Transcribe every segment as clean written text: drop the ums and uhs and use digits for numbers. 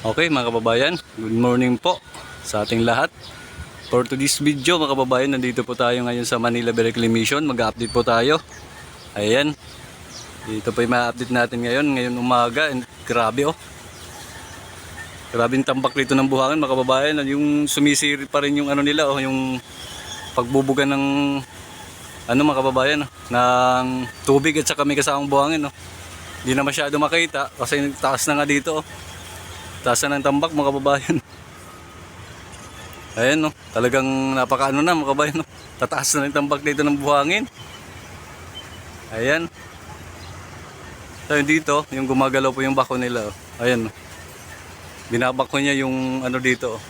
Okay mga kababayan, good morning po sa ating lahat. For today's video mga kababayan, nandito po tayo ngayon sa Manila Bay Reclamation. Mag-update po tayo. Ayan, dito po yung ma-update natin ngayon umaga. And grabe oh, grabe yung tambak dito ng buhangin mga kababayan. Yung sumisiri pa rin yung ano nila oh, yung pagbubuga ng ano mga kababayan oh, ng tubig at saka may kasamang buhangin oh. Hindi na masyado makita kasi taas na nga dito oh. Taas na ng tambak mga kababayan. Ayan no, talagang napakaano na mga kababayan no. Tataas na ng tambak dito ng buhangin. Ayan. So dito, yung gumagalaw po yung bako nila oh. Ayan no. Binabako niya yung ano dito oh.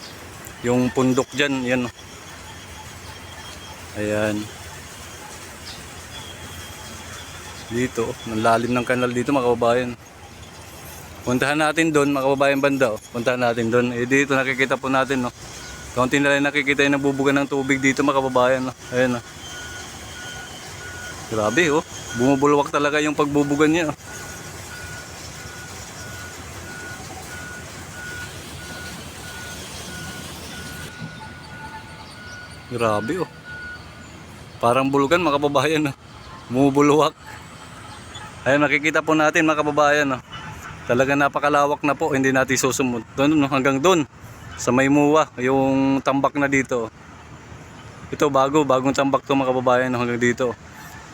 Yung pundok diyan, yan no. Ayan. Dito, ang lalim ng kanal dito mga kababayan. Puntahan natin doon, mga kababayan banda. Oh. Puntahan natin doon. Eh dito nakikita po natin, no. Kaunti na lang nakikita yung nabubuga ng tubig dito, mga kababayan. No. Ayan, no. Grabe, oh. Bumubulwak talaga yung pagbubugan niya. Oh. Grabe, oh. Parang bulugan, mga kababayan. No. Bumubulwak. Ayan, nakikita po natin, mga kababayan. No. Talagang napakalawak na po, hindi natin susumot. Doon hanggang doon sa may muwa, yung tambak na dito. Ito bagong tambak to mga kababayan hanggang dito.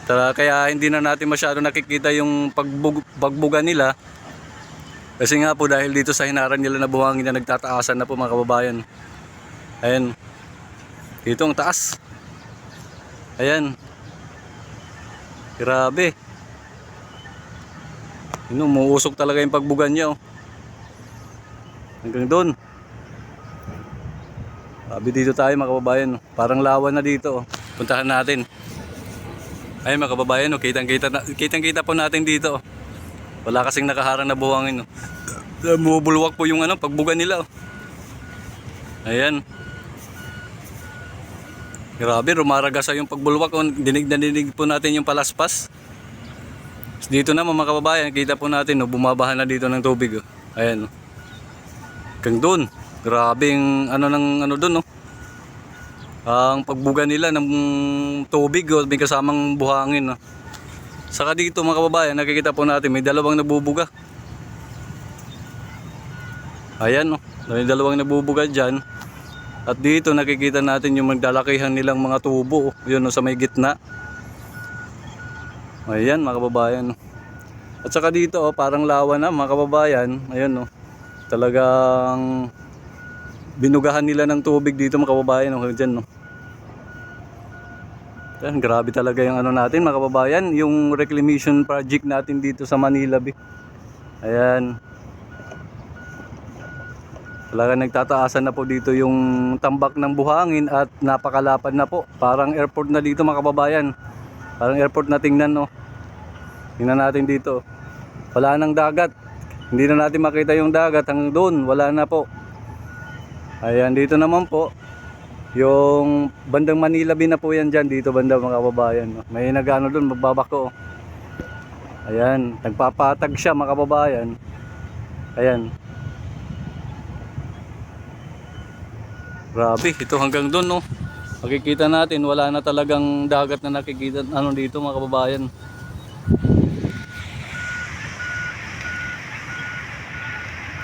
Kaya hindi na natin masyado nakikita yung pagbuga nila. Kasi nga po dahil dito sa hinaran nila na buhangin na nagtataasan na po mga kababayan. Ayan. Dito ang taas. Ayan. Grabe. Umuusok talaga yung pagbugan niya oh. Hanggang doon. Sabi dito tayo mga kababayan oh. Parang lawan na dito oh. Puntahan natin. Ay mga kababayan oh. Kitang-kita po natin dito oh. Wala kasing nakaharang na buhangin oh. Bumubulwak po yung ano, pagbugan nila oh. Ayan. Grabe, rumaragasa yung pagbulwak oh. Dinig na dinig po natin yung palaspas. Dito na mga kababayan, kita po natin no, bumabahan na dito ng tubig oh. Ayan. Hanggang doon. Grabe yung ano ng ano doon no. Ang pagbuga nila ng tubig oh, may kasamang buhangin no. Saka dito mga kababayan, nakikita po natin may dalawang nabubuga. Ayan no. May dalawang nabubuga diyan. At dito nakikita natin yung magdalakihan nilang mga tubo oh. Yun no, sa may gitna. Ayan mga kababayan. At saka dito oh, parang lawa na mga kababayan. Ayan oh. Talagang binugahan nila ng tubig dito mga kababayan oh, diyan no. Ayan, grabe talaga yung ano natin mga kababayan, yung reclamation project natin dito sa Manila Bay. Ayan. Talagang nagtataasan na po dito yung tambak ng buhangin at napakalapad na po. Parang airport na dito mga kababayan. Parang airport na tingnan no. Tingnan natin dito. Wala nang dagat. Hindi na natin makita yung dagat hanggang doon. Wala na po. Ayan dito naman po. Yung bandang Manila Bay na po yan dyan. Dito banda mga kababayan. May nagano doon magbabako. Ayan. Nagpapatag siya mga kababayan. Ayan. Grabe. Ito hanggang doon no. Makikita natin wala na talagang dagat na nakikita ano dito mga kababayan.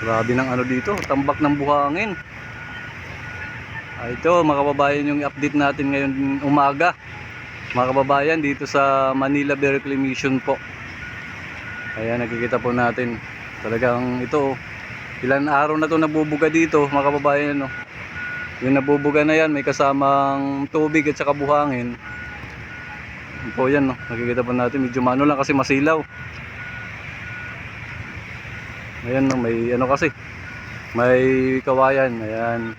Grabe ng ano dito, tambak ng buhangin. Ito mga kababayan yung update natin ngayon umaga. Mga kababayan dito sa Manila Bay Reclamation po. Ayan nakikita po natin. Talagang ito ilan araw na to nabubuga dito mga kababayan no. Yung nabubuga na yan may kasamang tubig at saka buhangin. Po yan no. Nakikita po natin medyo mano lang kasi masilaw. Ayan no, may ano kasi may kawayan. Ayan.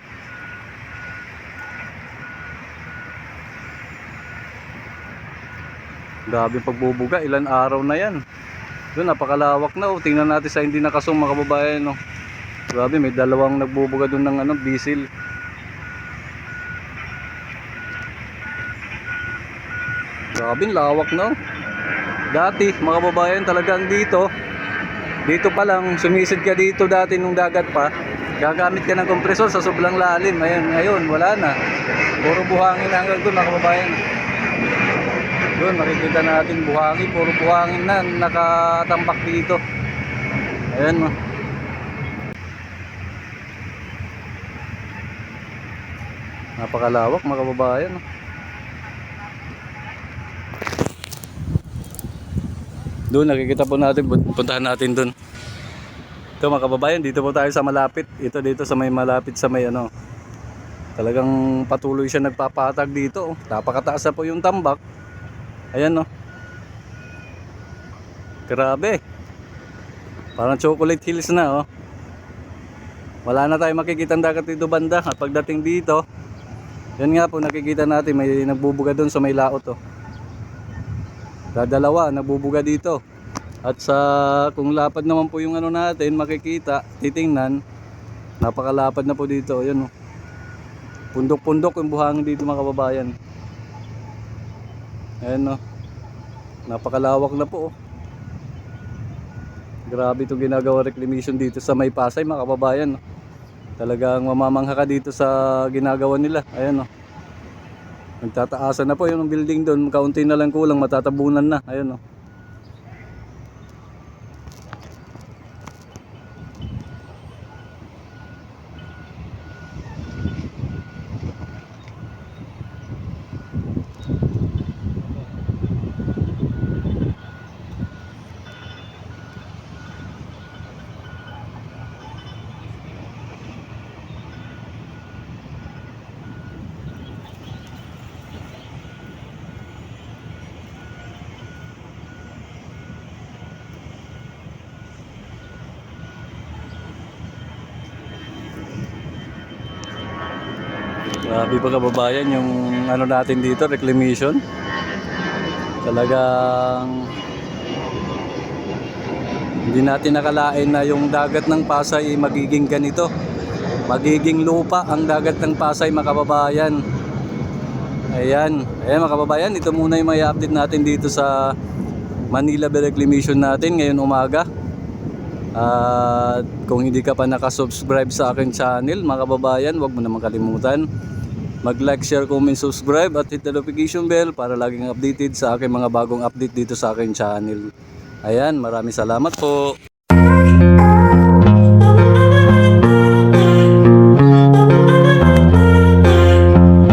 Grabe pagbubuga, ilan araw na yan. Doon napakalawak na oh. Tingnan natin sa hindi nakasum mga kababayan no. Grabe may dalawang nagbubuga doon ng ano, bisil. Grabe lawak na oh. Dati mga kababayan talagang dito pa lang sumisid ka dito dati nung dagat pa. gagamit ka ng kompresor sa sobrang lalim. Ayan, ngayon, wala na. Puro buhangin na hanggang doon, mga kababayan. Doon, makikita natin buhangin. Puro buhangin na nakatambak dito. Ayan, no. Napakalawak, mga kababayan, no. Doon, nakikita po natin, puntahan natin doon. Ito mga kababayan, dito po tayo sa malapit. Ito dito sa may malapit sa may ano. Talagang patuloy siya nagpapatag dito. Oh. Napakataas na po yung tambak. Ayan, no. Grabe. Parang chocolate hills na, oh. Wala na tayo makikita dagat dito banda. At pagdating dito, yan nga po nakikita natin may nagbubuga doon sa may laot, oh. Dalawa nagbubuga dito. At sa kung lapad naman po yung ano natin, makikita, titingnan, napakalapad na po dito. Ayun, oh. Pundok-pundok yung buhangin dito, mga kababayan. Ayan, oh. Napakalawak na po, oh. Grabe itong ginagawa reclamation dito sa may Pasay, mga kababayan, oh. Talagang mamamangha ka dito sa ginagawa nila. Ayan, oh. Nagtataasan na po yung building doon. Kaunti na lang kulang, matatabunan na. Ayun, oh. Grabe pa kababayan yung ano natin dito, reclamation. Talagang hindi natin nakalain na yung dagat ng Pasay magiging ganito. Magiging lupa ang dagat ng Pasay, mga kababayan. Ayan, mga kababayan, ito muna yung may update natin dito sa Manila Bay Reclamation natin ngayong umaga. At kung hindi ka pa nakasubscribe sa aking channel, mga kababayan, huwag mo naman kalimutan mag-like, share, comment, subscribe at hit the notification bell para laging updated sa aking mga bagong update dito sa aking channel. Ayan, maraming salamat po.